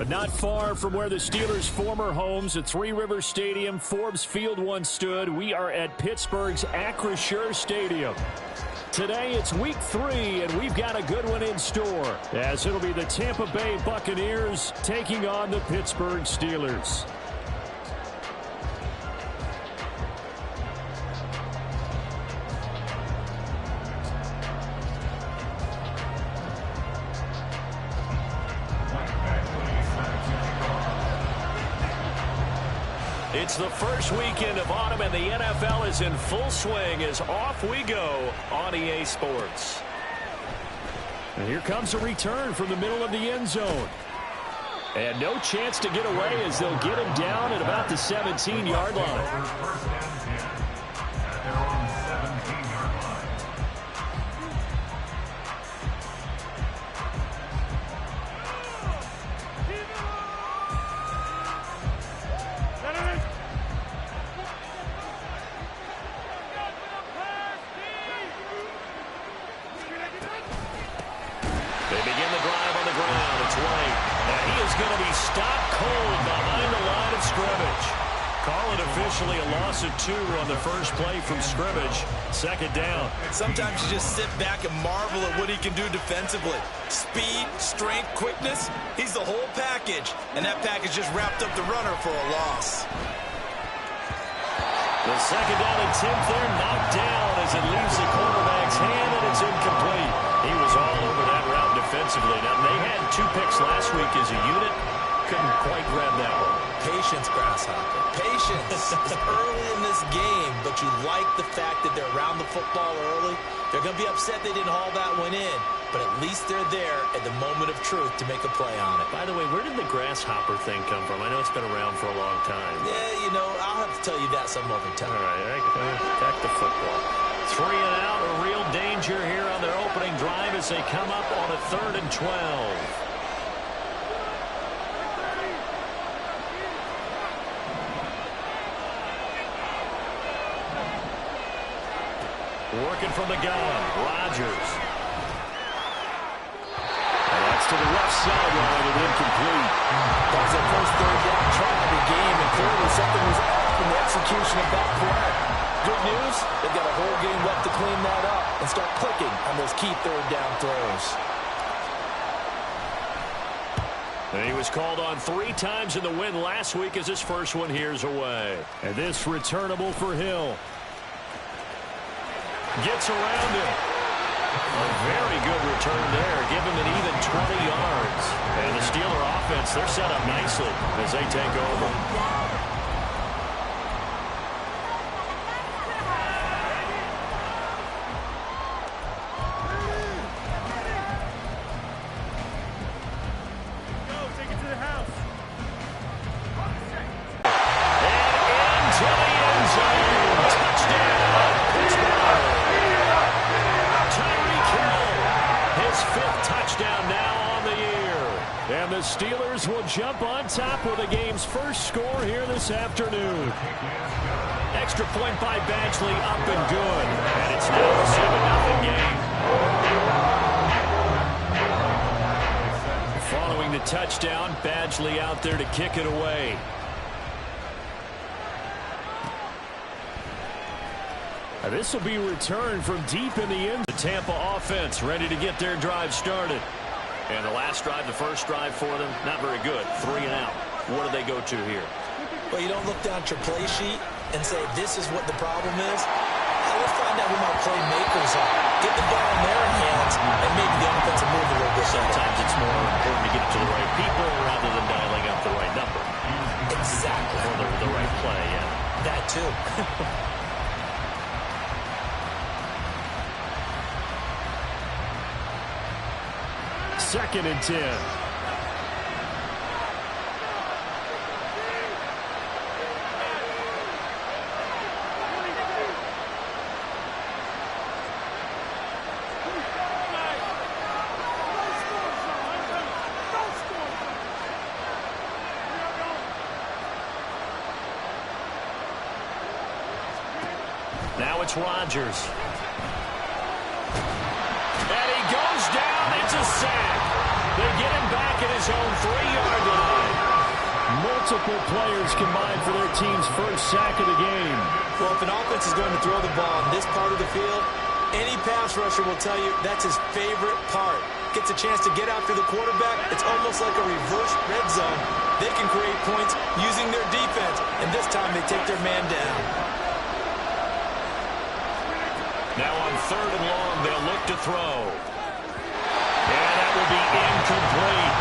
Not far from where the Steelers' former homes at Three Rivers Stadium, Forbes Field once stood, we are at Pittsburgh's Acrisure Stadium. Today it's week 3, and we've got a good one in store, as it'll be the Tampa Bay Buccaneers taking on the Pittsburgh Steelers. It's the first weekend of autumn, and the NFL is in full swing as off we go on EA Sports. And here comes a return from the middle of the end zone. And no chance to get away as they'll get him down at about the 17-yard line. Officially a loss of 2 on the first play from scrimmage. Second down. Sometimes you just sit back and marvel at what he can do defensively. Speed, strength, quickness. He's the whole package. And that package just wrapped up the runner for a loss. The second down attempt there knocked down as it leaves the quarterback's hand, and it's incomplete. He was all over that route defensively. Now, they had 2 picks last week as a unit. Couldn't quite grab that one. Patience, Grasshopper. Patience. It's early in this game, but you like the fact that they're around the football early. They're going to be upset they didn't haul that one in, but at least they're there at the moment of truth to make a play on it. By the way, where did the grasshopper thing come from? I know it's been around for a long time. Yeah, you know, I'll have to tell you that some other time. All right, back to football. 3 and out, a real danger here on their opening drive as they come up on a 3rd and 12. Working from the gun, Rodgers. And that's to the left sideline and incomplete. That was their first 3rd down try of the game, and clearly something was off in the execution of that play. Good news, they've got a whole game left to clean that up and start clicking on those key 3rd down throws. And he was called on 3 times in the win last week as his first one here's away. And this returnable for Hill. Gets around him. A very good return there. Give him an even 20 yards. And the Steeler offense, they're set up nicely as they take over. Steelers will jump on top with the game's first score here this afternoon. Extra point by Badgley up and good. And it's now a 7-0 game. Following the touchdown, Badgley out there to kick it away. This will be returned from deep in the end. The Tampa offense ready to get their drive started. And the last drive, the first drive for them, not very good. 3 and out. What do they go to here? Well, you don't look down at your play sheet and say, this is what the problem is. Let's find out who my playmakers are. Get the ball in their hands and maybe the offensive move a little bit. Sometimes it's more important to get it to the right people rather than dialing up the right number. Exactly. Or the right play, yeah. That too. 2nd and 10. Now it's Rodgers. And he goes down. It's a sack. They get him back at his own 3-yard line. multiple players combined for their team's first sack of the game. Well, if an offense is going to throw the ball in this part of the field, any pass rusher will tell you that's his favorite part. Gets a chance to get after the quarterback. It's almost like a reverse red zone. They can create points using their defense, and this time they take their man down. Now on 3rd and long, they'll look to throw. And that will be incomplete.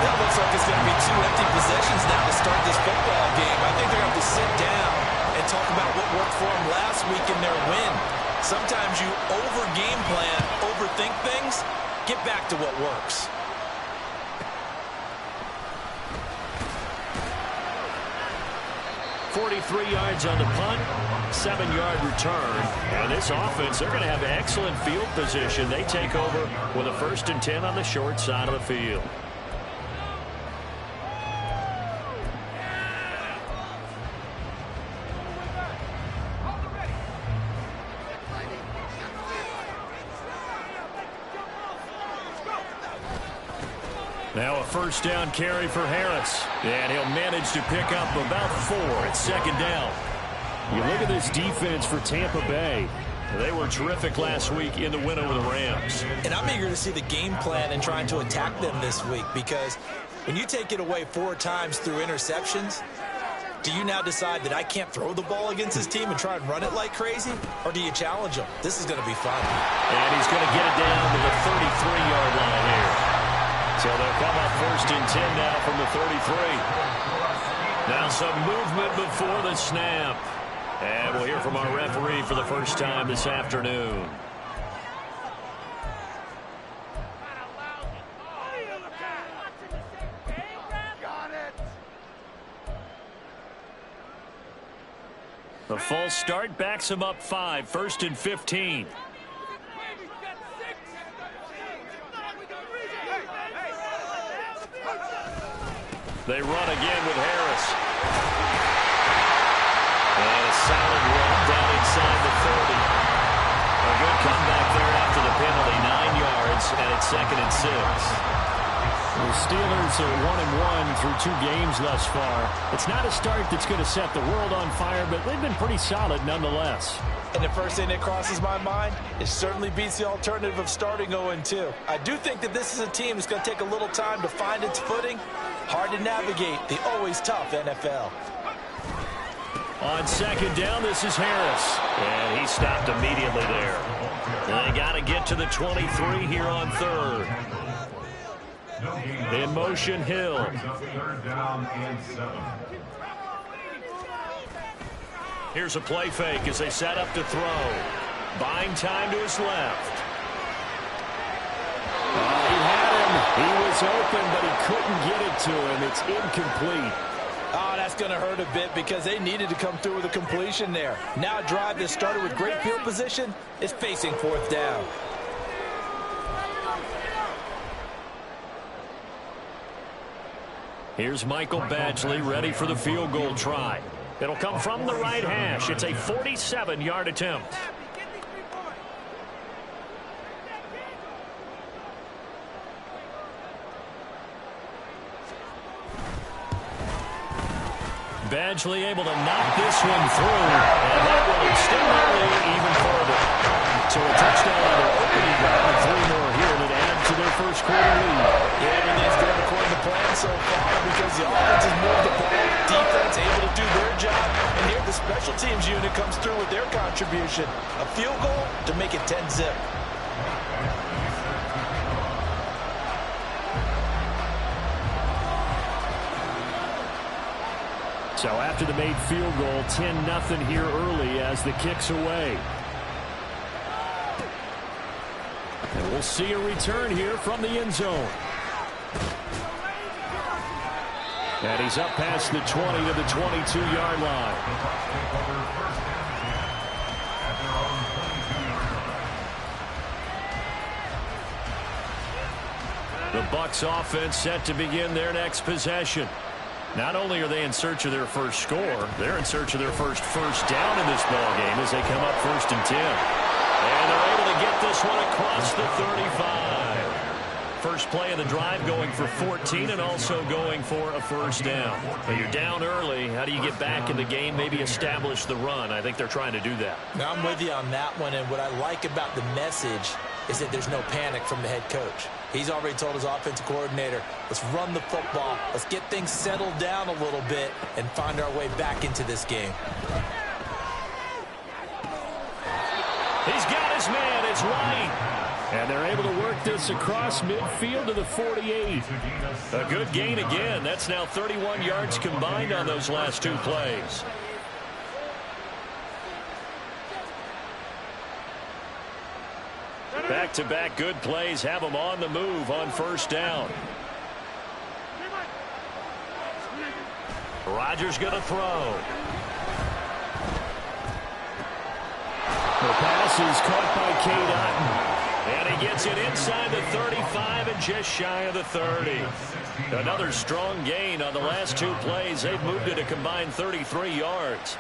That looks like it's going to be 2 empty possessions now to start this football game. I think they're going to have to sit down and talk about what worked for them last week in their win. Sometimes you over-game plan, overthink things. Get back to what works. .43 yards on the punt, 7-yard return. And this offense, they're going to have excellent field position. They take over with a 1st and 10 on the short side of the field. Now a 1st down carry for Harris. And he'll manage to pick up about 4 at 2nd down. You look at this defense for Tampa Bay. They were terrific last week in the win over the Rams. And I'm eager to see the game plan and trying to attack them this week, because when you take it away 4 times through interceptions, do you now decide that I can't throw the ball against this team and try and run it like crazy? Or do you challenge them? This is going to be fun. And he's going to get it down to the 33-yard line here. So they'll come up 1st and 10 now from the 33. Now some movement before the snap. And we'll hear from our referee for the first time this afternoon. The false start backs him up 5, 1st and 15. They run again with Harris. And a solid run down inside the 30. A good comeback there after the penalty. 9 yards, and it's 2nd and 6. The Steelers are 1-1 through 2 games thus far. It's not a start that's going to set the world on fire, but they've been pretty solid nonetheless. And the first thing that crosses my mind, it certainly beats the alternative of starting 0-2. I do think that this is a team that's going to take a little time to find its footing. Hard to navigate the always tough NFL. On 2nd down, this is Harris. And he stopped immediately there. They got to get to the 23 here on 3rd. In motion, Hill. Here's a play fake as they set up to throw. Buying time to his left. He had him. He was open, but he couldn't get it to him. It's incomplete. Oh, that's going to hurt a bit because they needed to come through with a completion there. Now a drive that started with great field position is facing 4th down. Here's Michael Badgley ready for the field goal try. It'll come from the right hash. It's a 47-yard attempt. Badgley able to knock this one through, and that will extend their lead even further. So a touchdown on their opening drive and 3 more here that add to their first quarter lead. Yeah, everything's going according to plan so far because the offense has moved the ball, defense able to do their job, and here the special teams unit comes through with their contribution. A field goal to make it 10-zip. So after the made field goal, 10-0 here early as the kick's away. And we'll see a return here from the end zone. And he's up past the 20 to the 22-yard line. The Bucs offense set to begin their next possession. Not only are they in search of their first score, they're in search of their first down in this ball game as they come up 1st and 10. And they're able to get this one across the 35. First play of the drive going for 14 and also going for a first down. But you're down early. How do you get back in the game, maybe establish the run? I think they're trying to do that. Now, I'm with you on that one, and what I like about the message is that there's no panic from the head coach. He's already told his offensive coordinator, let's run the football, let's get things settled down a little bit and find our way back into this game. He's got his man. It's White. And they're able to work this across midfield to the 48. A good gain again. That's now 31 yards combined on those last two plays. Back-to-back good plays have them on the move on first down. Rodgers going to throw. The pass is caught by Cade Otton. And he gets it inside the 35 and just shy of the 30. Another strong gain on the last two plays. They've moved it a combined 33 yards.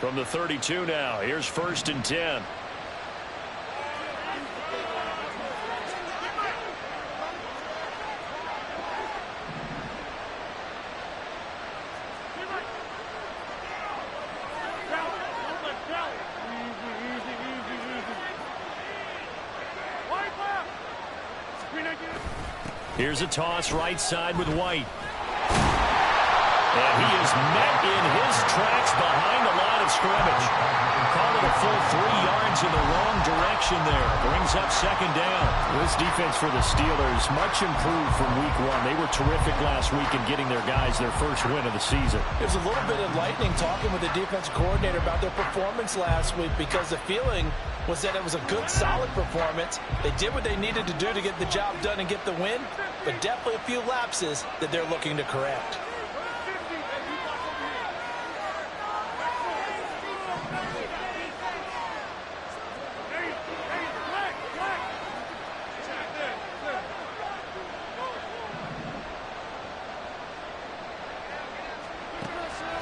From the 32 now, here's 1st and 10. Here's a toss right side with White. And he is met in his tracks behind the line of scrimmage. Call it a full 3 yards in the wrong direction there. Brings up 2nd down. This defense for the Steelers much improved from week 1. They were terrific last week in getting their guys their first win of the season. It was a little bit enlightening talking with the defensive coordinator about their performance last week because the feeling was that it was a good, solid performance. They did what they needed to do to get the job done and get the win, but definitely a few lapses that they're looking to correct.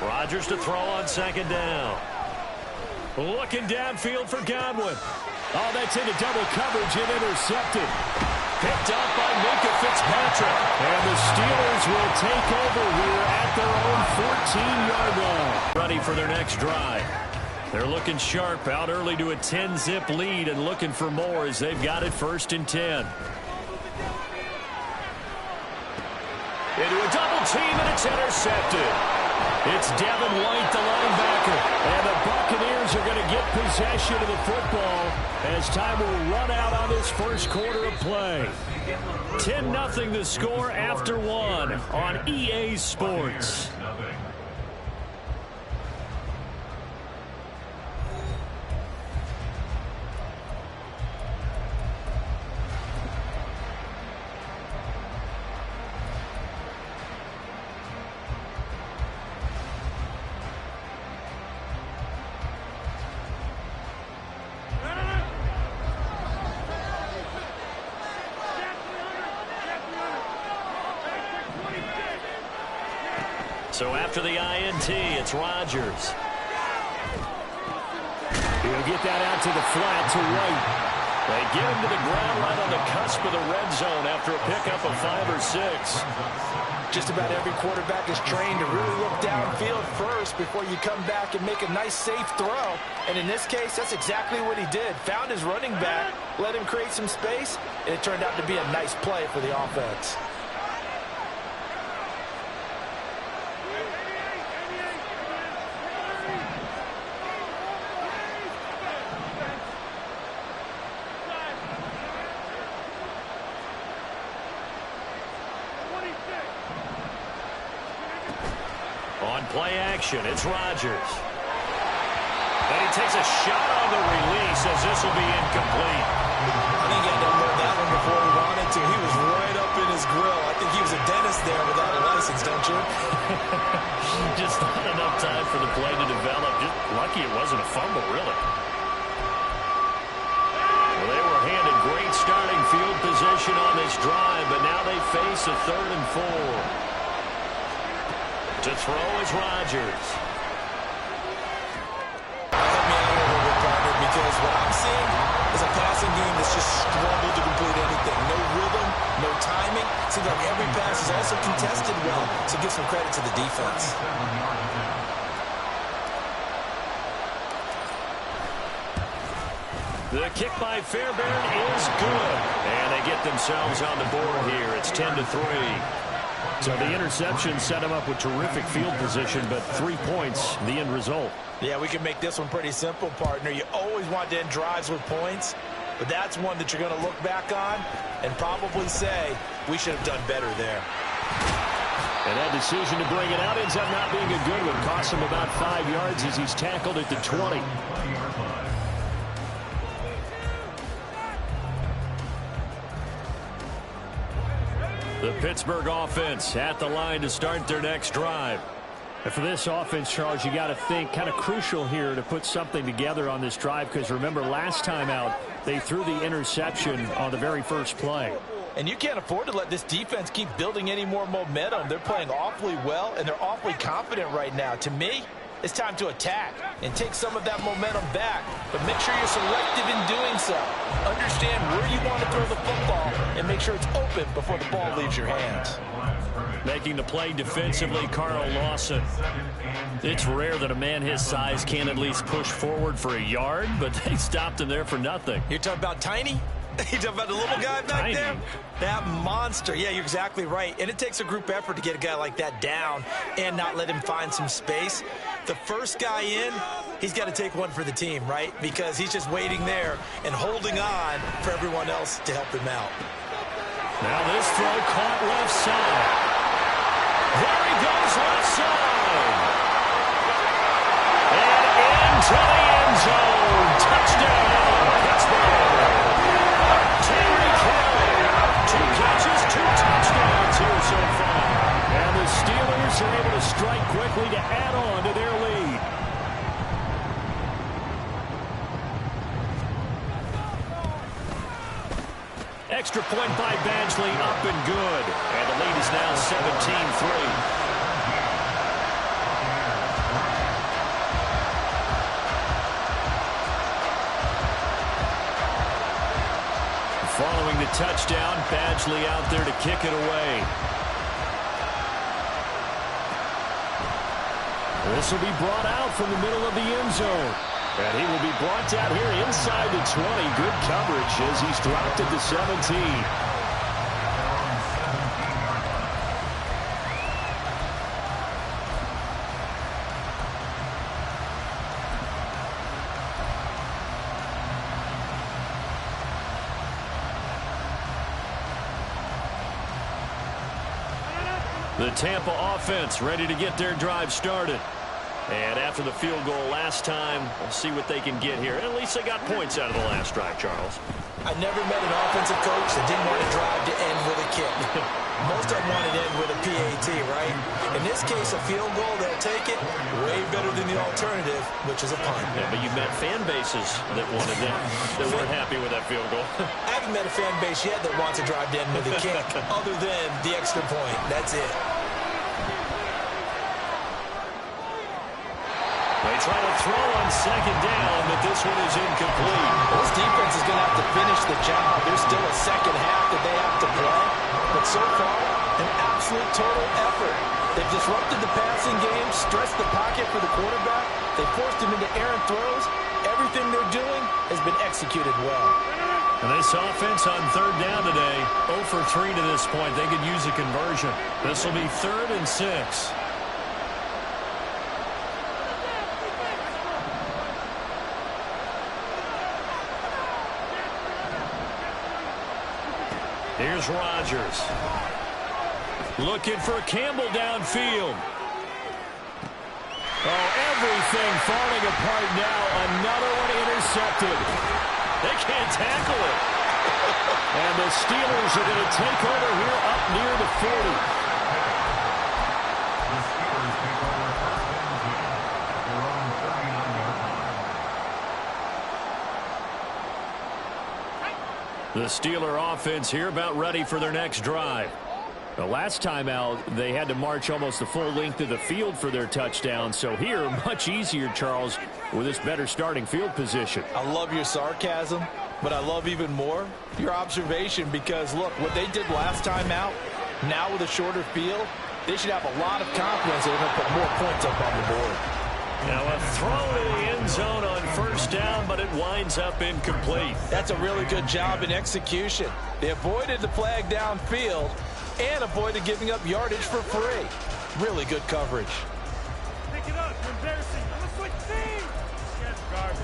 Rodgers to throw on 2nd down. Looking downfield for Godwin. Oh, that's into double coverage and intercepted. Picked up by Minkah Fitzpatrick. And the Steelers will take over here at their own 14-yard line. Ready for their next drive. They're looking sharp, out early to a 10-zip lead and looking for more as they've got it 1st and 10. Into a double team and it's intercepted. It's Devin White, the linebacker. And the Buccaneers are going to get possession of the football as time will run out on this first quarter of play. 10-0 the score after 1 on EA Sports. So after the INT, it's Rodgers. He'll get that out to the flat to White. They get him to the ground right on the cusp of the red zone after a pickup of 5 or 6. Just about every quarterback is trained to really look downfield first before you come back and make a nice, safe throw. And in this case, that's exactly what he did. Found his running back, let him create some space, and it turned out to be a nice play for the offense. Play action, it's Rodgers. And he takes a shot on the release as this will be incomplete. I think he had to unload that one before he wanted to. He was right up in his grill. I think he was a dentist there without a license, don't you? Just not enough time for the play to develop. Just lucky it wasn't a fumble, really. Well, they were handed great starting field position on this drive, but now they face a 3rd and 4. To throw is Rodgers. Help me out here, partner, because what I'm seeing is a passing game that's just struggled to complete anything. No rhythm, no timing. Seems like every pass is also contested well, so give some credit to the defense. The kick by Fairbairn is good. And they get themselves on the board here. It's 10-3. So the interception set him up with terrific field position, but 3 points, the end result. Yeah, we can make this one pretty simple, partner. You always want to end drives with points, but that's one that you're going to look back on and probably say, we should have done better there. And that decision to bring it out ends up not being a good one. Costs him about 5 yards as he's tackled at the 20. The Pittsburgh offense at the line to start their next drive. And for this offense, Charles, you got to think kind of crucial here to put something together on this drive, because remember last time out they threw the interception on the very first play. And you can't afford to let this defense keep building any more momentum. They're playing awfully well, and they're awfully confident right now. To me, it's time to attack and take some of that momentum back, but make sure you're selective in doing so. Understand where you want to throw the football and make sure it's open before the ball leaves your hands. Making the play defensively, Carl Lawson. It's rare that a man his size can at least push forward for a yard, but they stopped him there for nothing. You're talking about Tiny? You talking about the little guy back Tiny. there? That monster. Yeah, you're exactly right. And it takes a group effort to get a guy like that down and not let him find some space. The first guy in, he's got to take one for the team, right? Because he's just waiting there and holding on for everyone else to help him out. Now this throw caught left side. There he goes left side. And into the end zone. Touchdown, Pittsburgh. Tyreek Hill. 2 catches, 2 touchdowns here so far. And the Steelers are able to strike quickly to add on to their lead. Extra point by Badgley, up and good. And the lead is now 17-3. Following the touchdown, Badgley out there to kick it away. This will be brought out from the middle of the end zone. And he will be brought down here inside the 20. Good coverage as he's dropped at the 17. The Tampa offense ready to get their drive started. And after the field goal last time, we'll see what they can get here. At least they got points out of the last drive, Charles. I never met an offensive coach that didn't want a drive to end with a kick. Most of them want it to end with a PAT, right? In this case, a field goal, they'll take it. Way better than the alternative, which is a punt. Yeah, but you met fan bases that wanted that, that weren't happy with that field goal. I haven't met a fan base yet that wants a drive to end with a kick, other than the extra point. That's it. They try to throw on second down, but this one is incomplete. This defense is going to have to finish the job. There's still a second half that they have to play. But so far, an absolute total effort. They've disrupted the passing game, stretched the pocket for the quarterback. They forced him into errant throws. Everything they're doing has been executed well. And this offense on third down today, 0 for 3 to this point. They could use a conversion. This will be 3rd and 6. Here's Rodgers. Looking for Campbell downfield. Oh, everything falling apart now. Another one intercepted. They can't tackle it. And the Steelers are going to take over here up near the 40. The Steeler offense here about ready for their next drive. The last time out, they had to march almost the full length of the field for their touchdown. So here, much easier, Charles, with this better starting field position. I love your sarcasm, but I love even more your observation because, look, what they did last time out, now with a shorter field, they should have a lot of confidence that they're going to put more points up on the board. Now a throw to the end zone on first down, but it winds up incomplete. That's a really good job in execution. They avoided the flag downfield and avoided giving up yardage for free. Really good coverage. Pick it up. You're embarrassing. I'm going to switch teams. That's garbage.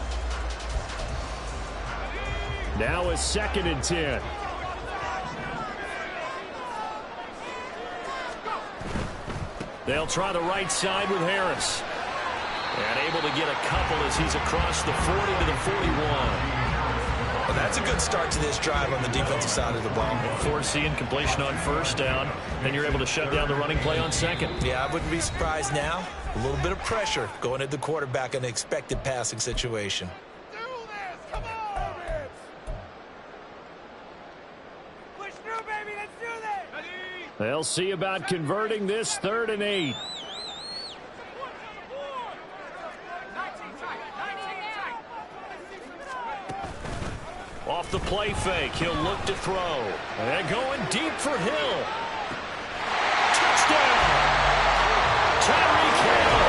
Now a 2nd and 10. They'll try the right side with Harris. And able to get a couple as he's across the 40 to the 41. Well, that's a good start to this drive on the defensive side of the ball. Forcing completion on first down. Then you're able to shut down the running play on second. Yeah, I wouldn't be surprised now. A little bit of pressure going at the quarterback in an expected passing situation. Do this. Come on. Push through, baby. Let's do this. They'll see about converting this 3rd and 8. Off the play fake, he'll look to throw. And going deep for Hill. Touchdown! Tyreek Hill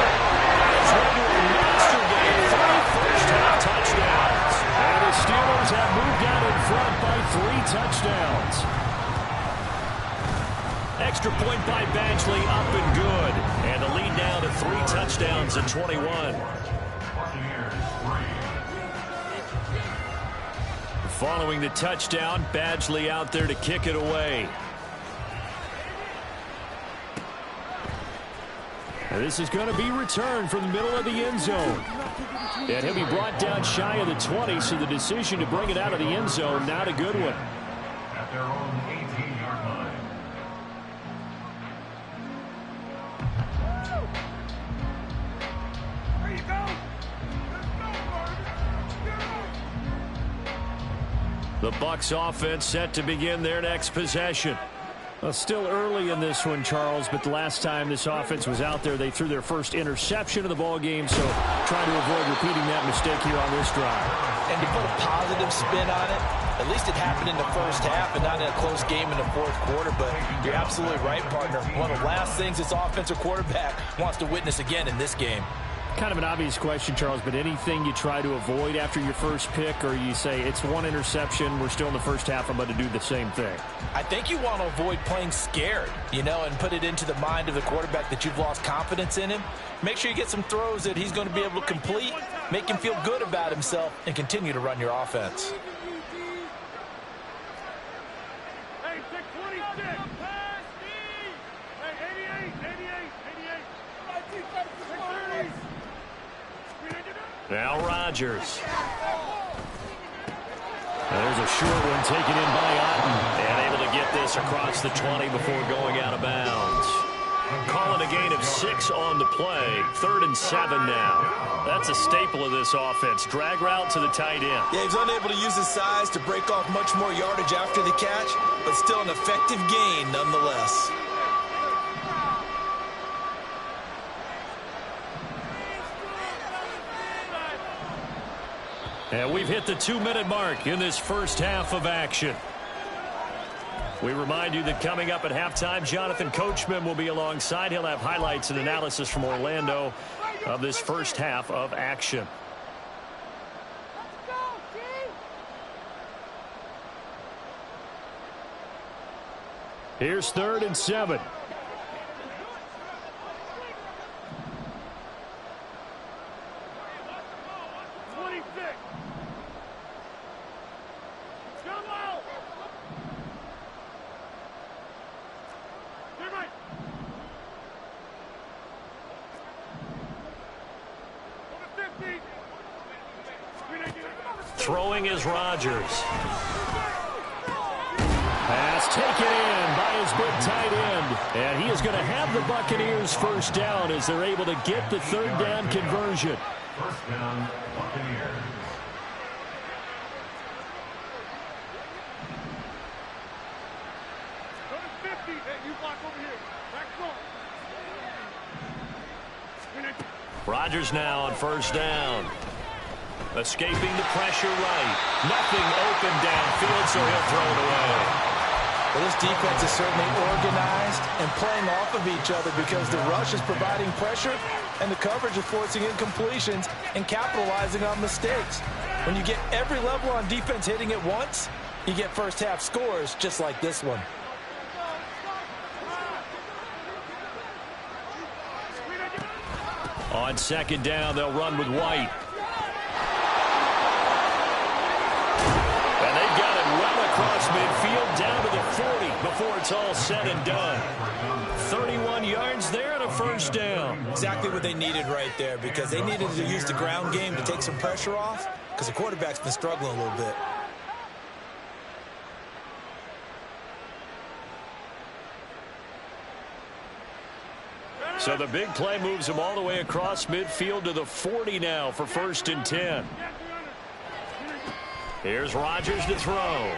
has run a monster game, 3 first-half touchdowns. And the Steelers have moved out in front by 3 touchdowns. Extra point by Badgley, up and good. And the lead now to 3 touchdowns at 21. Following the touchdown, Badgley out there to kick it away. And this is going to be returned from the middle of the end zone. And he'll be brought down shy of the 20, so the decision to bring it out of the end zone, not a good one. At their own 18-yard line. There you go. Let's go, Marvin. The Bucs offense set to begin their next possession. Well, still early in this one, Charles, but the last time this offense was out there, they threw their first interception of the ball game, so trying to avoid repeating that mistake here on this drive. And to put a positive spin on it, at least it happened in the first half and not in a close game in the fourth quarter, but you're absolutely right, partner. One of the last things this offensive quarterback wants to witness again in this game. Kind of an obvious question, Charles, but anything you try to avoid after your first pick, or you say it's 1 interception, we're still in the first half, I'm going to do the same thing? I think you want to avoid playing scared, and put it into the mind of the quarterback that you've lost confidence in him. Make sure you get some throws that he's going to be able to complete, make him feel good about himself, and continue to run your offense. Hey, 626. Hey, 88, 88, 88. 630. Now Rodgers. There's a short one taken in by Otten. And able to get this across the 20 before going out of bounds. Calling a gain of 6 on the play. 3rd and 7 now. That's a staple of this offense. Drag route to the tight end. Yeah, he's unable to use his size to break off much more yardage after the catch, but still an effective gain nonetheless. And we've hit the 2-minute mark in this first half of action. We remind you that coming up at halftime, Jonathan Coachman will be alongside. He'll have highlights and analysis from Orlando of this first half of action. Here's 3rd and 7. Throwing is Rodgers. Pass taken in by his big tight end. And he is going to have the Buccaneers first down as they're able to get the 3rd down conversion. First down, Buccaneers. Go to 50. Hey, you block Rodgers now on first down. Escaping the pressure right. Nothing open downfield, so he'll throw it away. Well, this defense is certainly organized and playing off of each other because the rush is providing pressure and the coverage is forcing incompletions and capitalizing on mistakes. When you get every level on defense hitting at once, you get first half scores just like this one. On second down, they'll run with White. And they've got it well across midfield down to the 40 before it's all said and done. 31 yards there and a first down. Exactly what they needed right there because they needed to use the ground game to take some pressure off because the quarterback's been struggling a little bit. So the big play moves them all the way across midfield to the 40 now for first and 10. Here's Rodgers to throw.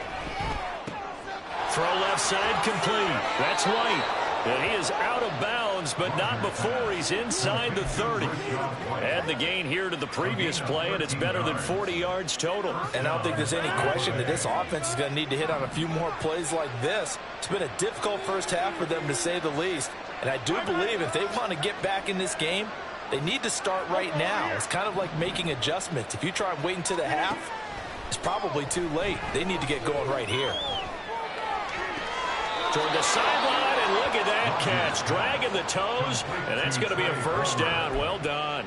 Throw left side complete. That's White. And he is out of bounds, but not before he's inside the 30. Add the gain here to the previous play, and it's better than 40 yards total. And I don't think there's any question that this offense is going to need to hit on a few more plays like this. It's been a difficult first half for them, to say the least. And I do believe if they want to get back in this game, they need to start right now. It's kind of like making adjustments. If you try and wait until the half, it's probably too late. They need to get going right here. Toward the sideline, and look at that catch. Dragging the toes, and that's going to be a first down. Well done.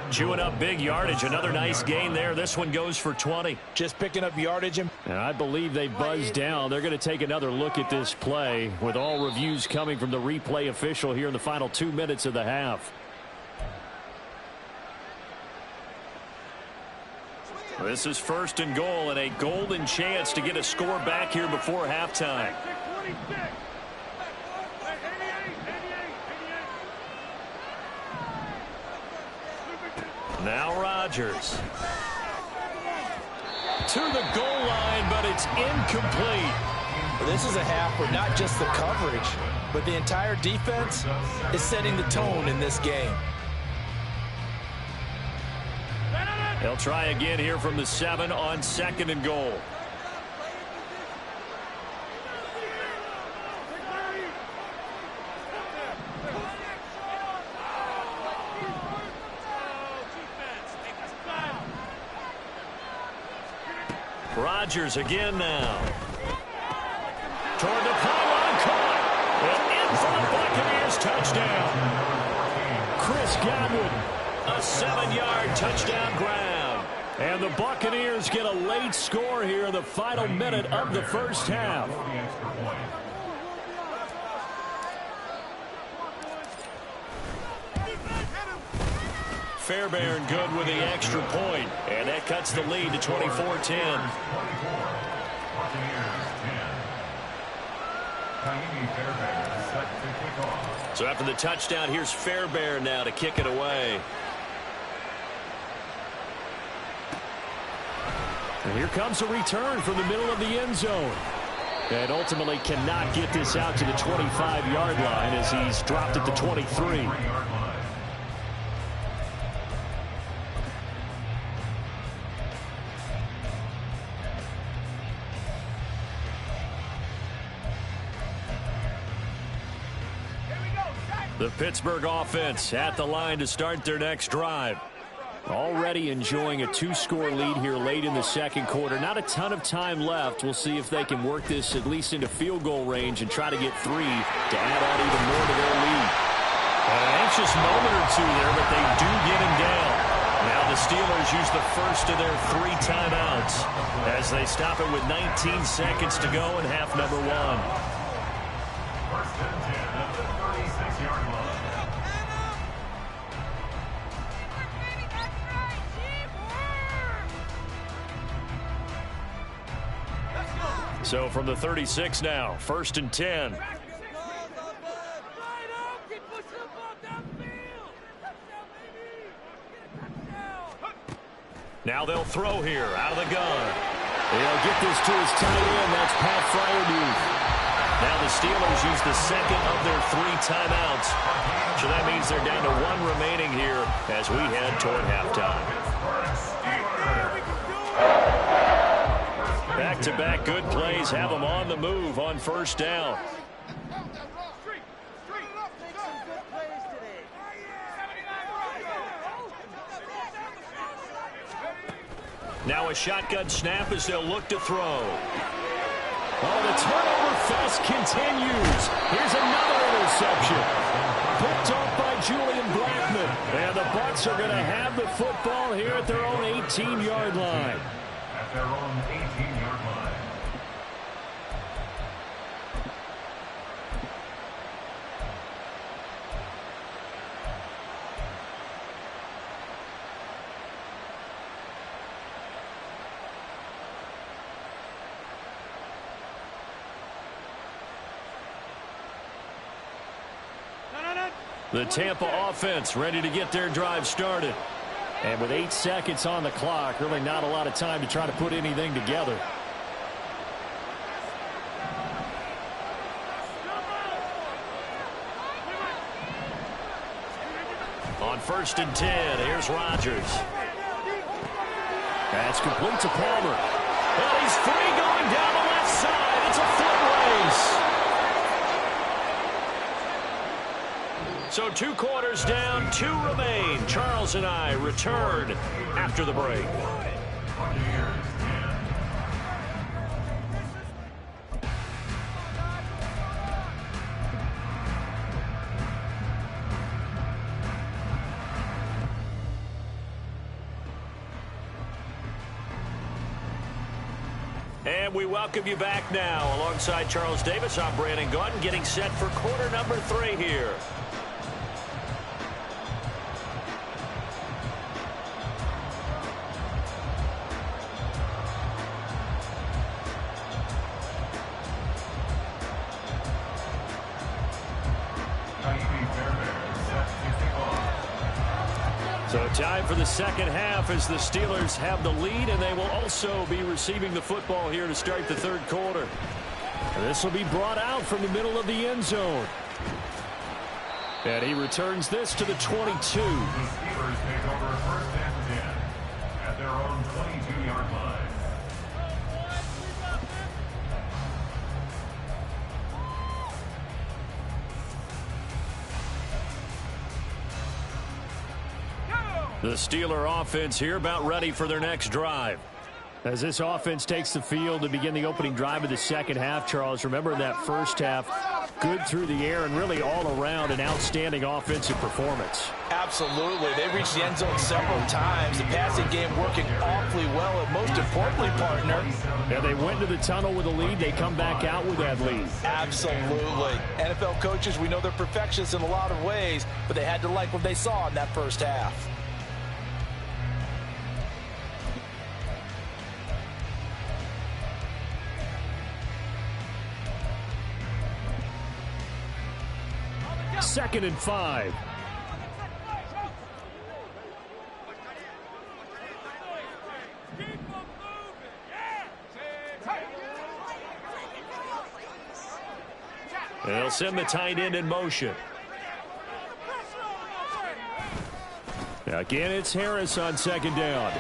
Chewing up big yardage. Another nice gain there. This one goes for 20. Just picking up yardage. And I believe they buzzed down. They're going to take another look at this play with all reviews coming from the replay official here in the final 2 minutes of the half. This is first and goal and a golden chance to get a score back here before halftime. Now Rodgers. To the goal line, but it's incomplete. This is a half where not just the coverage, but the entire defense is setting the tone in this game. They'll try again here from the 7 on second and goal. Rodgers again now. Toward the pylon, caught. And in for the Buccaneers touchdown. Chris Godwin, a 7-yard touchdown grab. And the Buccaneers get a late score here in the final minute of the first half. Fairbairn good with the extra point, and that cuts the lead to 24-10. So after the touchdown, here's Fairbairn now to kick it away. And here comes a return from the middle of the end zone. And ultimately cannot get this out to the 25-yard line as he's dropped at the 23. The Pittsburgh offense at the line to start their next drive. Already enjoying a 2-score lead here late in the second quarter. Not a ton of time left. We'll see if they can work this at least into field goal range and try to get 3 to add on even more to their lead. An anxious moment or two there, but they do get him down. Now the Steelers use the first of their 3 timeouts as they stop it with 19 seconds to go in half number 1. First and 10 at the 36-yard line. So from the 36 now, first and 10. Now they'll throw here out of the gun. They'll get this to his tight end. That's Pat Freiermuth. Now the Steelers use the second of their 3 timeouts. So that means they're down to 1 remaining here as we head toward halftime. Back-to-back good plays have them on the move on first down. Now a shotgun snap as they'll look to throw. Oh, the turnover fest continues. Here's another interception. Picked off by Julian Blackmon. And the Bucs are going to have the football here at their own 18-yard line. At their own 18-yard line. The Tampa offense ready to get their drive started. And with 8 seconds on the clock, really not a lot of time to try to put anything together. On 1st and 10, here's Rodgers. That's complete to Palmer. And he's free going down the left side. It's a foot race. So 2 quarters down, 2 remain. Charles and I return after the break. And we welcome you back now. Alongside Charles Davis, I'm Brandon Gaudin, getting set for quarter number 3 here. So time for the second half as the Steelers have the lead, and they will also be receiving the football here to start the 3rd quarter. And this will be brought out from the middle of the end zone. And he returns this to the 22. The Steelers take over 1st and 10 at their own 22-yard line. The Steeler offense here about ready for their next drive. As this offense takes the field to begin the opening drive of the second half, Charles, remember in that first half, good through the air and really all around an outstanding offensive performance. Absolutely. They reached the end zone several times. The passing game working awfully well, and most importantly, partner. Yeah, they went to the tunnel with a lead. They come back out with that lead. Absolutely. NFL coaches, we know they're perfectionists in a lot of ways, but they had to like what they saw in that first half. Second and 5. They'll send the tight end in motion. Now again, it's Harris on second down.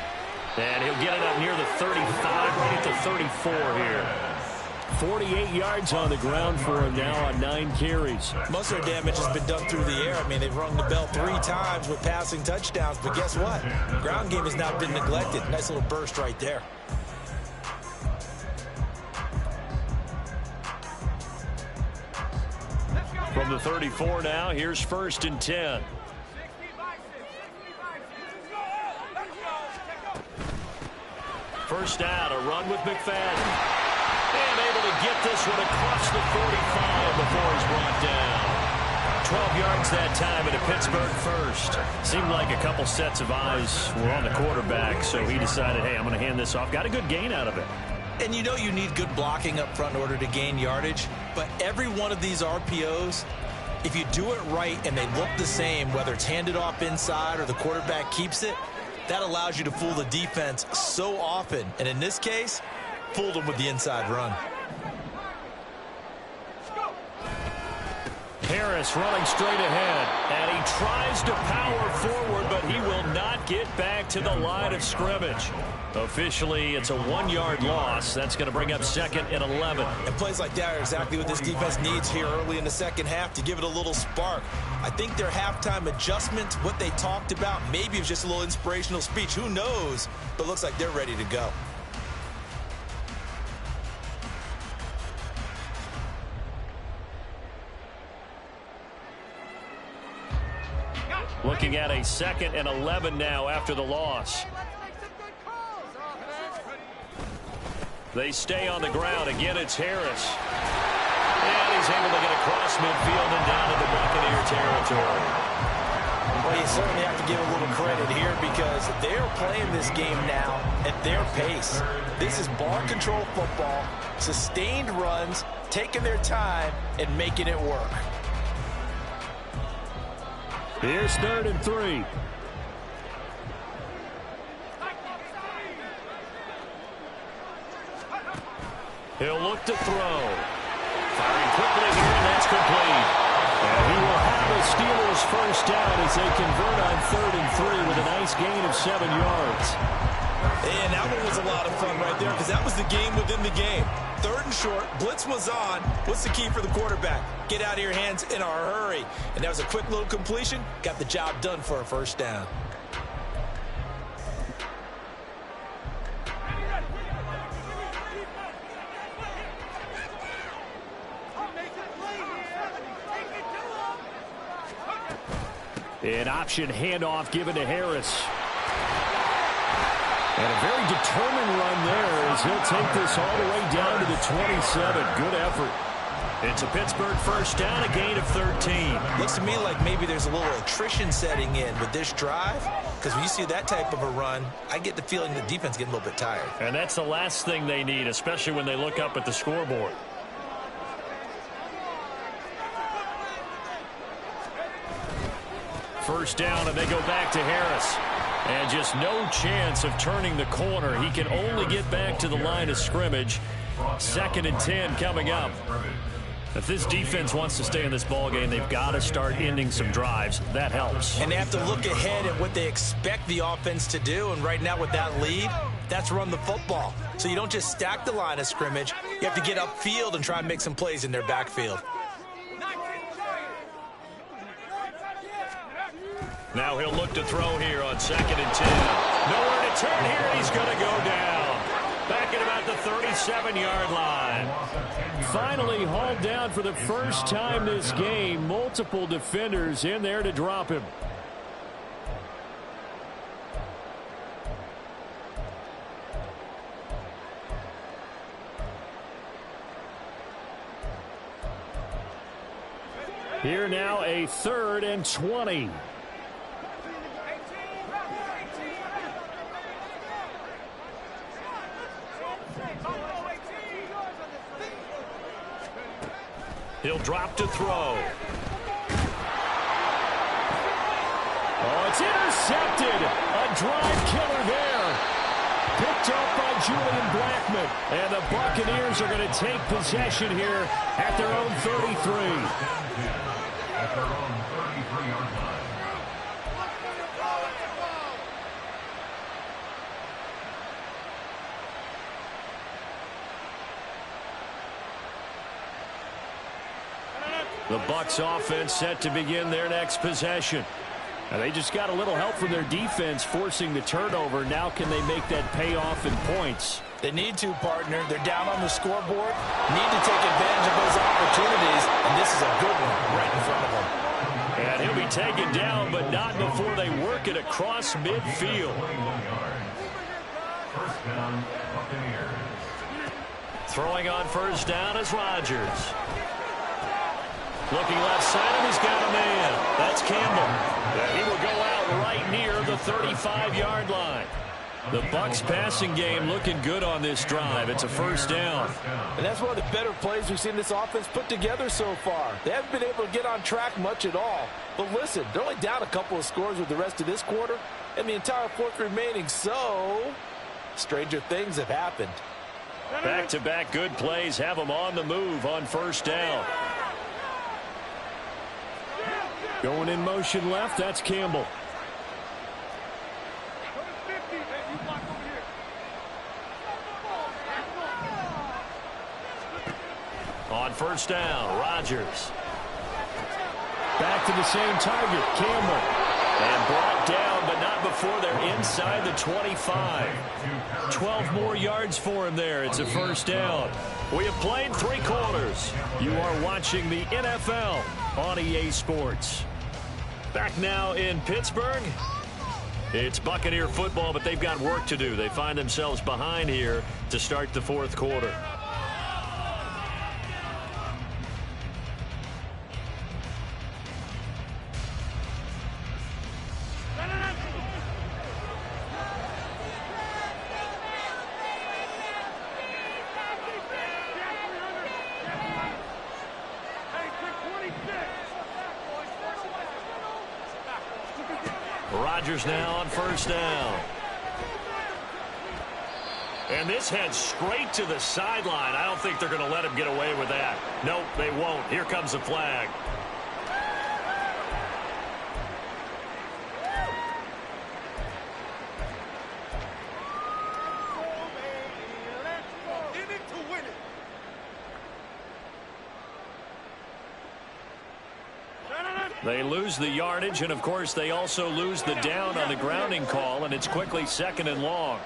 And he'll get it up near the 35, right at the 34 here. 48 yards on the ground for him now on 9 carries. Most of their damage has been done through the air. I mean, they've rung the bell 3 times with passing touchdowns, but guess what? Ground game has not been neglected. Nice little burst right there. From the 34 now, here's 1st and 10. First down, a run with McFadden. And able to get this one across the 45 before he's brought down. 12 yards that time at a Pittsburgh first. Seemed like a couple sets of eyes were on the quarterback, so he decided, hey, I'm going to hand this off. Got a good gain out of it. And you know you need good blocking up front in order to gain yardage, but every one of these RPOs, if you do it right and they look the same, whether it's handed off inside or the quarterback keeps it, that allows you to fool the defense so often. And in this case, fooled them with the inside run. Harris running straight ahead. And he tries to power forward, but he will not get back to the line of scrimmage. Officially, it's a 1-yard loss. That's going to bring up 2nd and 11. And plays like that are exactly what this defense needs here early in the second half to give it a little spark. I think their halftime adjustment, what they talked about, maybe it was just a little inspirational speech. Who knows? But it looks like they're ready to go. Looking at a 2nd and 11 now after the loss. They stay on the ground. Again, it's Harris. And he's able to get across midfield and down into Buccaneer territory. Well, you certainly have to give a little credit here because they're playing this game now at their pace. This is ball control football, sustained runs, taking their time, and making it work. Here's 3rd and 3. He'll look to throw. Firing quickly here, and that's complete. And he will have the Steelers first down as they convert on 3rd and 3 with a nice gain of 7 yards. And that one was a lot of fun right there because that was the game within the game. 3rd and short, blitz was on. What's the key for the quarterback? Get out of your hands in a hurry. And that was a quick little completion. Got the job done for a first down. An option handoff given to Harris. And a very determined run there as he'll take this all the way down to the 27. Good effort. It's a Pittsburgh first down, a gain of 13. Looks to me like maybe there's a little attrition setting in with this drive. Because when you see that type of a run, I get the feeling the defense getting a little bit tired. And that's the last thing they need, especially when they look up at the scoreboard. First down, and they go back to Harris. And just no chance of turning the corner. He can only get back to the line of scrimmage. 2nd and 10 coming up. If this defense wants to stay in this ballgame, they've got to start ending some drives. That helps. And they have to look ahead at what they expect the offense to do. And right now with that lead, that's run the football. So you don't just stack the line of scrimmage. You have to get upfield and try and make some plays in their backfield. Now he'll look to throw here on 2nd and 10. Nowhere to turn here, and he's going to go down. Back at about the 37-yard line. Finally hauled down for the first time this game. Multiple defenders in there to drop him. Here now a 3rd and 20. He'll drop to throw. Oh, it's intercepted. A drive killer there. Picked up by Julian Blackmon. And the Buccaneers are going to take possession here at their own 33. At their own 33-yard line. The Bucs offense set to begin their next possession. And they just got a little help from their defense forcing the turnover. Now can they make that pay off in points? They need to, partner. They're down on the scoreboard. Need to take advantage of those opportunities. And this is a good one right in front of them. And he'll be taken down, but not before they work it across midfield. First down, Buccaneers. Throwing on first down is Rodgers. Looking left side, and he's got a man. That's Campbell. He will go out right near the 35-yard line. The Bucs passing game looking good on this drive. It's a first down. And that's one of the better plays we've seen this offense put together so far. They haven't been able to get on track much at all. But listen, they're only down a couple of scores with the rest of this quarter and the entire fourth remaining. So, stranger things have happened. Back-to-back good plays have them on the move on first down. Going in motion left, that's Campbell. On first down, Rodgers. Back to the same target, Campbell. And brought down, but not before they're inside the 25. 12 more yards for him there. It's a first down. We have played 3 quarters. You are watching the NFL on EA Sports. Back now in Pittsburgh. It's Buccaneer football, but they've got work to do. They find themselves behind here to start the 4th quarter. Rodgers now on first down. And this heads straight to the sideline. I don't think they're going to let him get away with that. Nope, they won't. Here comes the flag. They lose the yardage, and of course they also lose the down on the grounding call, and it's quickly 2nd and long.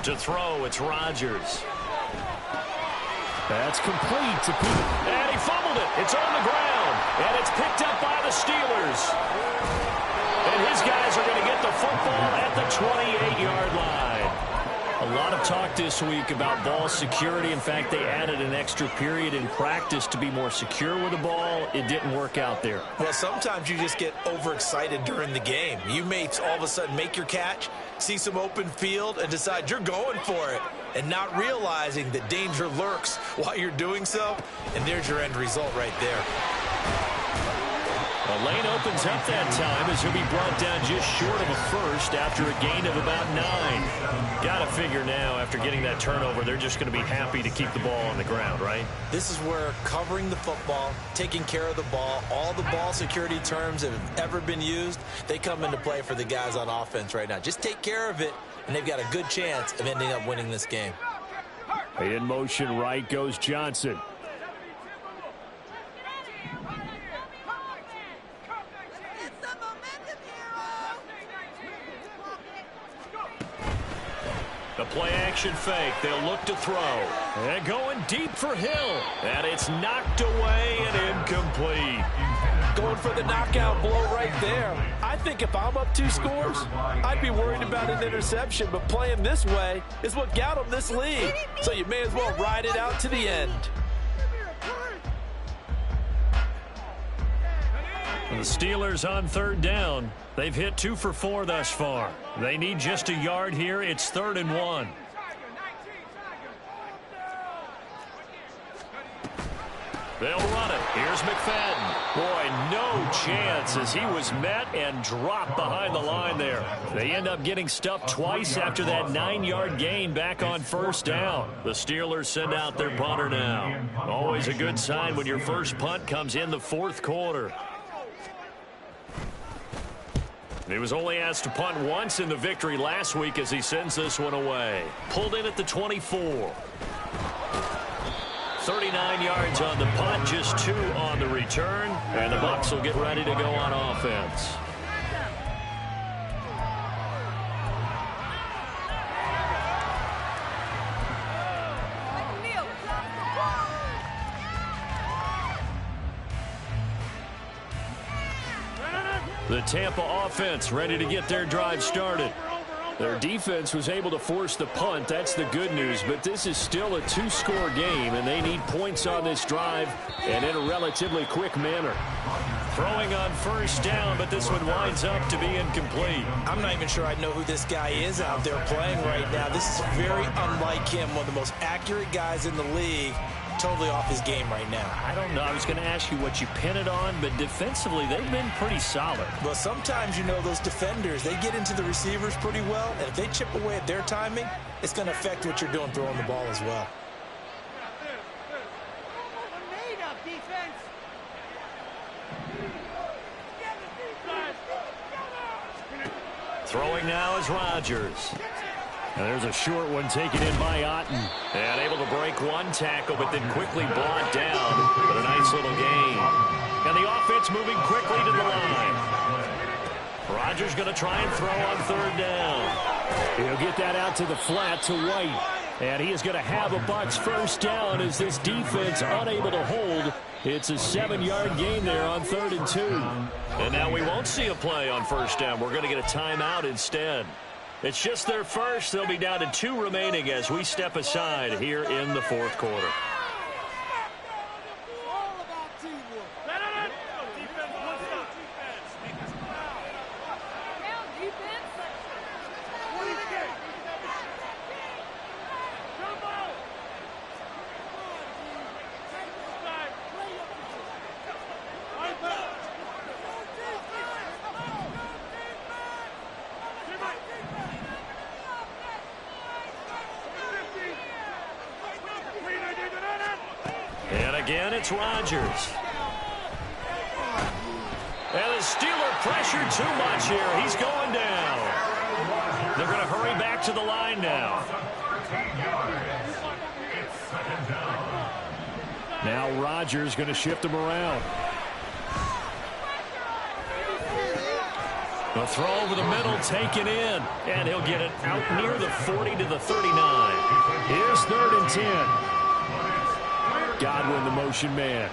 To throw, it's Rodgers. That's complete to Pete. And he fumbled it. It's on the ground. And it's picked up by the Steelers. And his guys are going to get the football at the 28-yard line. A lot of talk this week about ball security. In fact, they added an extra period in practice to be more secure with the ball. It didn't work out there. Well, sometimes you just get overexcited during the game. You may all of a sudden make your catch, see some open field, and decide you're going for it, and not realizing that danger lurks while you're doing so. And there's your end result right there. The lane opens up that time as he'll be brought down just short of a first after a gain of about 9. Got to figure now, after getting that turnover, they're just going to be happy to keep the ball on the ground, right? This is where covering the football, taking care of the ball, all the ball security terms that have ever been used, they come into play for the guys on offense right now. Just take care of it, and they've got a good chance of ending up winning this game. In motion right goes Johnson. The play-action fake. They'll look to throw. And going deep for Hill. And it's knocked away and incomplete. Going for the knockout blow right there. I think if I'm up 2 scores, I'd be worried about an interception. But playing this way is what got them this lead. So you may as well ride it out to the end. The Steelers on 3rd down. They've hit 2 for 4 thus far. They need just a yard here. It's 3rd and 1. They'll run it. Here's McFadden. Boy, no chance as he was met and dropped behind the line there. They end up getting stuffed twice after that 9-yard gain back on first down. The Steelers send out their punter now. Always a good sign when your first punt comes in the 4th quarter. He was only asked to punt once in the victory last week as he sends this one away. Pulled in at the 24. 39 yards on the punt, just 2 on the return. And the Bucs will get ready to go on offense. The Tampa offense ready to get their drive started. Their defense was able to force the punt. That's the good news. But this is still a 2-score game, and they need points on this drive and in a relatively quick manner. Throwing on first down, but this one winds up to be incomplete. I'm not even sure I know who this guy is out there playing right now. This is very unlike him, one of the most accurate guys in the league. totally off his game right now. I don't know. I was going to ask you what you pin it on, but defensively, they've been pretty solid. Well, sometimes, you know, those defenders, they get into the receivers pretty well, and if they chip away at their timing, it's going to affect what you're doing throwing the ball as well. Throwing now is Rodgers. And there's a short one taken in by Otten. And able to break one tackle, but then quickly brought down. But a nice little gain. And the offense moving quickly to the line. Rodgers going to try and throw on third down. He'll get that out to the flat to White. And he is going to have a Bucs first down as this defense unable to hold. It's a 7-yard gain there on 3rd and 2. And now we won't see a play on first down. We're going to get a timeout instead. It's just their first. They'll be down to 2 remaining as we step aside here in the 4th quarter. Again, it's Rodgers. And the Steeler pressure too much here. He's going down. They're going to hurry back to the line now. Now Rodgers going to shift him around. The throw over the middle taken in. And he'll get it out near the 40 to the 39. Here's 3rd and 10. Godwin, the motion man.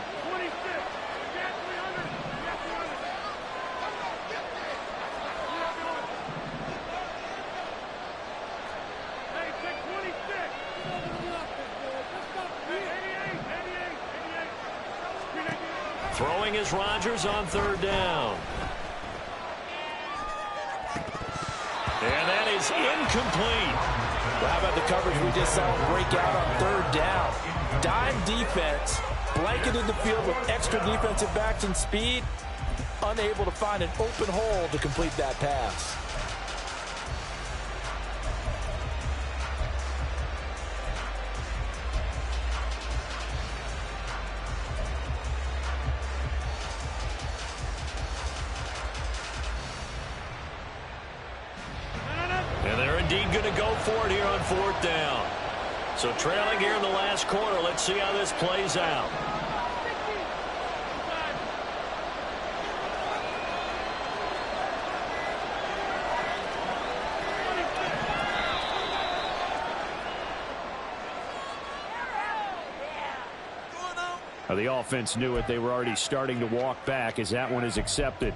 Throwing is Rodgers on 3rd down. And that is incomplete. Well, how about the coverage we just saw break out on 3rd down? Dime defense, blanketed the field with extra defensive backs and speed, unable to find an open hole to complete that pass. And they're indeed going to go for it here on 4th down. So trailing here in the last quarter. Let's see how this plays out. Now the offense knew it. They were already starting to walk back as that one is accepted.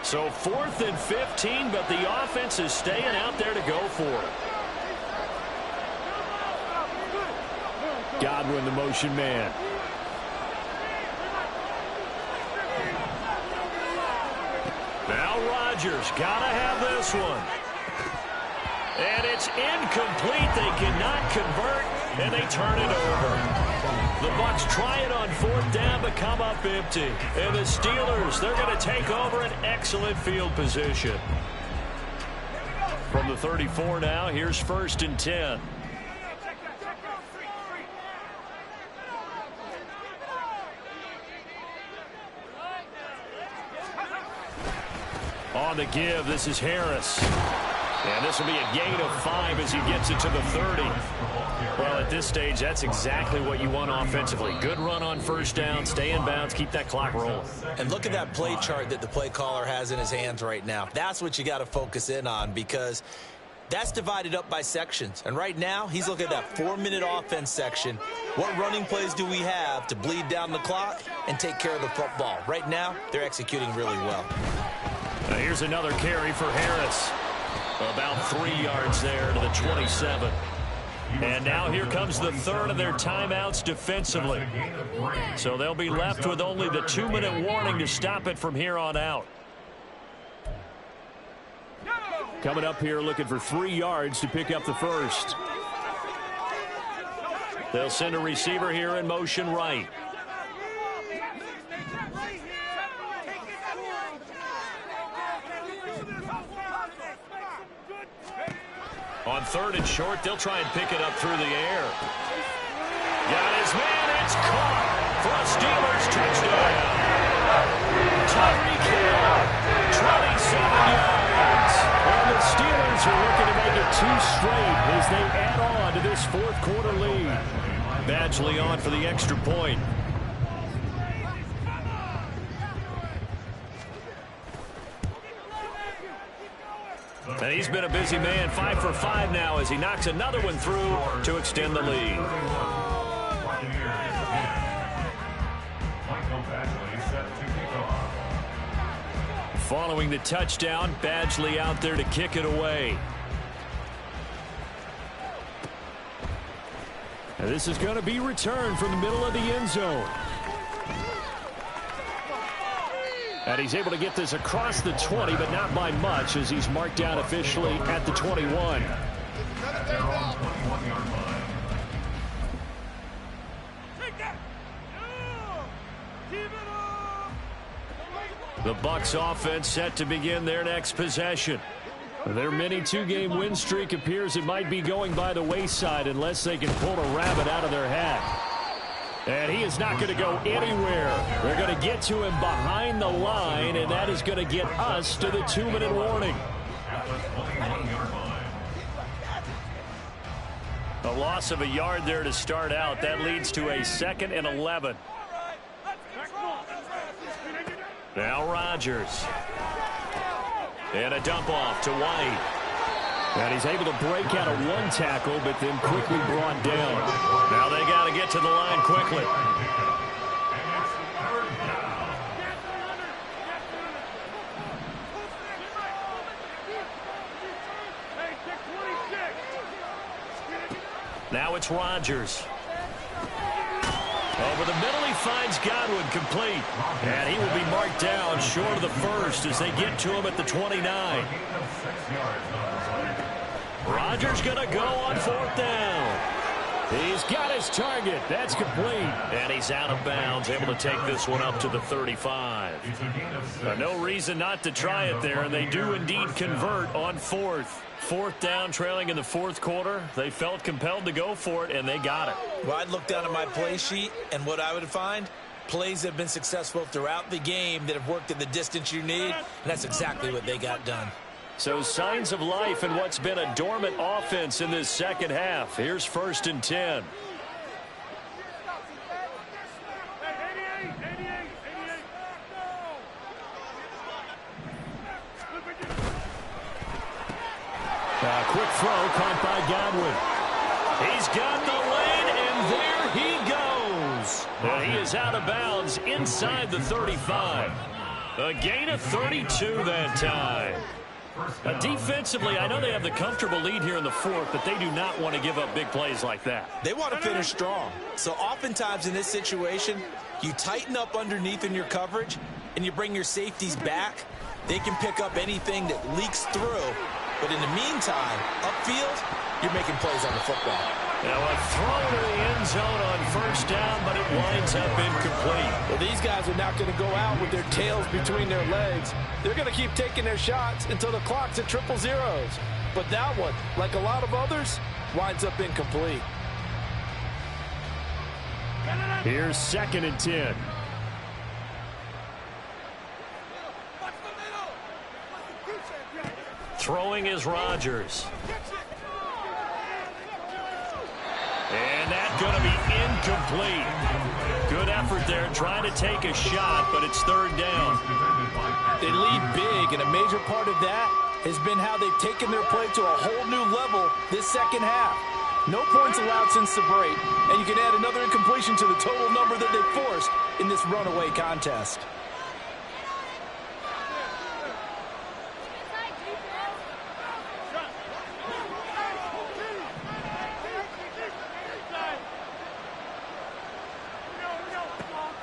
So 4th and 15, but the offense is staying out there to go for it. Godwin, the motion man. Now Rodgers, gotta have this one. And it's incomplete. They cannot convert, and they turn it over. The Bucs try it on 4th down, but come up empty. And the Steelers, they're going to take over an excellent field position. From the 34 now, here's 1st and 10. On the give, this is Harris. And this will be a gain of 5 as he gets it to the 30. Well, at this stage, that's exactly what you want offensively. Good run on 1st down, stay in bounds, keep that clock rolling. And look at that play chart that the play caller has in his hands right now. That's what you got to focus in on because that's divided up by sections. And right now, he's looking at that 4-minute offense section. What running plays do we have to bleed down the clock and take care of the football? Right now, they're executing really well. Now here's another carry for Harris. About 3 yards there to the 27. And now here comes the third of their timeouts defensively. So they'll be left with only the 2-minute warning to stop it from here on out. Coming up here looking for 3 yards to pick up the first. They'll send a receiver here in motion right. On 3rd and short, they'll try and pick it up through the air. Got his man, it's caught for a Steelers touchdown. Tyreek Hill, 27 yards. And the Steelers are looking to make it 2 straight as they add on to this 4th quarter lead. Badgley on for the extra point. And he's been a busy man, 5 for 5 now as he knocks another one through to extend the lead. Following the touchdown, Badgley out there to kick it away. And this is going to be returned from the middle of the end zone. And he's able to get this across the 20, but not by much, as he's marked down officially at the 21. The Bucs offense set to begin their next possession. Their mini 2-game win streak appears it might be going by the wayside unless they can pull a rabbit out of their hat. And he is not going to go anywhere. They're going to get to him behind the line, and that is going to get us to the 2-minute warning. A loss of a yard there to start out. That leads to a 2nd and 11. Now Rodgers. And a dump off to White. And he's able to break out of 1 tackle, but then quickly brought down. Now they got to get to the line quickly. Now it's Rodgers. Over the middle, he finds Godwin complete. And he will be marked down short of the first as they get to him at the 29. Rodgers going to go on 4th down. He's got his target. That's complete. And he's out of bounds, able to take this one up to the 35. No reason not to try it there, and they do indeed convert on 4th. 4th down, trailing in the 4th quarter. They felt compelled to go for it, and they got it. Well, I'd look down at my play sheet, and what I would find, plays have been successful throughout the game that have worked at the distance you need, and that's exactly what they got done. So signs of life in what's been a dormant offense in this 2nd half. Here's 1st and 10. A quick throw caught by Godwin. He's got the lane, and there he goes. And he is out of bounds inside the 35. A gain of 32 that time. Defensively, I know they have the comfortable lead here in the 4th, but they do not want to give up big plays like that. They want to finish strong. So oftentimes in this situation, you tighten up underneath in your coverage, and you bring your safeties back. They can pick up anything that leaks through. But in the meantime, upfield, you're making plays on the football. Now a throw to the end zone on 1st down, but it winds up incomplete. Well, these guys are not going to go out with their tails between their legs. They're going to keep taking their shots until the clock's at 000. But that one, like a lot of others, winds up incomplete. Here's 2nd and 10. Throwing is Rodgers. And that's going to be incomplete. Good effort there trying to take a shot, but it's 3rd down. They lead big, and a major part of that has been how they've taken their play to a whole new level this 2nd half. No points allowed since the break, and you can add another incompletion to the total number that they forced in this runaway contest.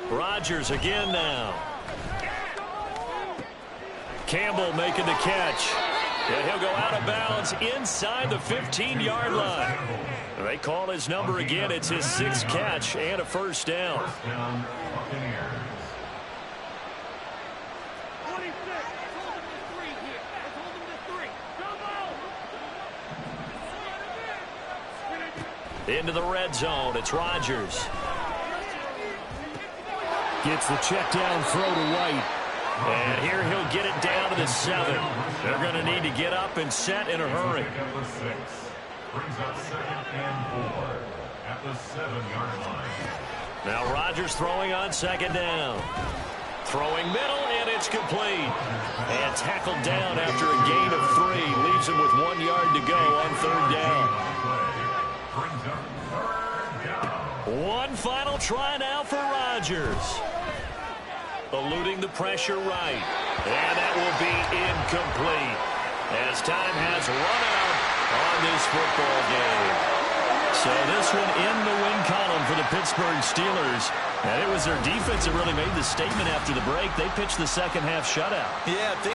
Rodgers again now. Campbell making the catch. And he'll go out of bounds inside the 15-yard line. They call his number again. It's his 6th catch and a first down. First down, Buccaneers. Into the red zone. It's Rodgers. Gets the check down throw to White. And here he'll get it down to the 7. They're going to need to get up and set in a hurry. Brings up 2nd and 4 at the 7-yard line. Now Rodgers throwing on 2nd down. Throwing middle, and it's complete. And tackled down after a gain of 3. Leaves him with 1 yard to go on 3rd down. Brings up 3rd down. One final try now for Rodgers. Eluding the pressure right. And that will be incomplete as time has run out on this football game. So this one in the win column for the Pittsburgh Steelers. And it was their defense that really made the statement after the break. They pitched the second half shutout. Yeah,